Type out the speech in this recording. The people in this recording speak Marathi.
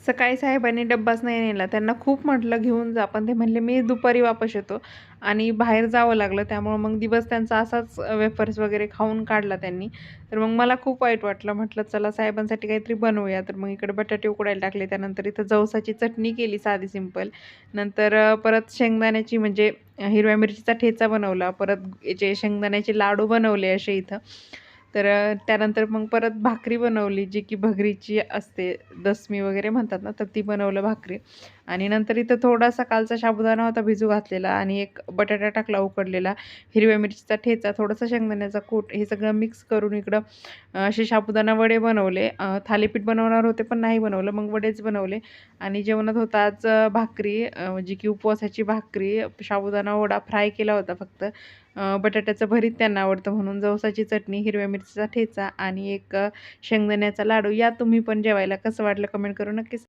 सकाळी साहेबांनी डब्बाच नाही नेला. त्यांना खूप म्हटलं घेऊन जा, पण ते म्हणले मी दुपारी वापस येतो आणि बाहेर जावं लागलं. त्यामुळं मग दिवस त्यांचा असाच वेफर्स वगैरे खाऊन काढला त्यांनी. तर मग मला खूप वाईट वाटलं. म्हटलं चला साहेबांसाठी काहीतरी बनवूया. तर मग इकडे बटाटे उकडायला टाकले. त्यानंतर इथं जवसाची चटणी केली साधी सिंपल. नंतर परत शेंगदाण्याची म्हणजे हिरव्या मिरचीचा ठेचा बनवला. परत याचे शेंगदाण्याचे लाडू बनवले असे इथं. तर त्यानंतर मग परत भाकरी बनवली, जी की भगरीची असते, दसमी वगैरे म्हणतात ना, तर ती बनवलं भाकरी. आणि नंतर इथं थोडासा कालचा साबुदाणा होता भिजू घातलेला आणि एक बटाटा टाकला उकडलेला, हिरव्या मिरचीचा ठेचा, थोडासा शेंगदाण्याचा कूट, हे सगळं मिक्स करून इकडं असे साबुदाणा वडे बनवले. थालीपीठ बनवणार होते, पण नाही बनवलं. मग वडेच बनवले आणि जेवणात होता आज भाकरी, जी की उपवासाची भाकरी, साबुदाणा वडा फ्राय केला होता फक्त. बटाट्याचं भरीत त्यांना आवडतं म्हणून जवसाची चटणी, हिरव्या मिरचीचा ठेचा आणि एक शेंगदाण्याचा लाडू. या तुम्ही पण जेवायला. कसं वाटलं कमेंट करून नक्कीच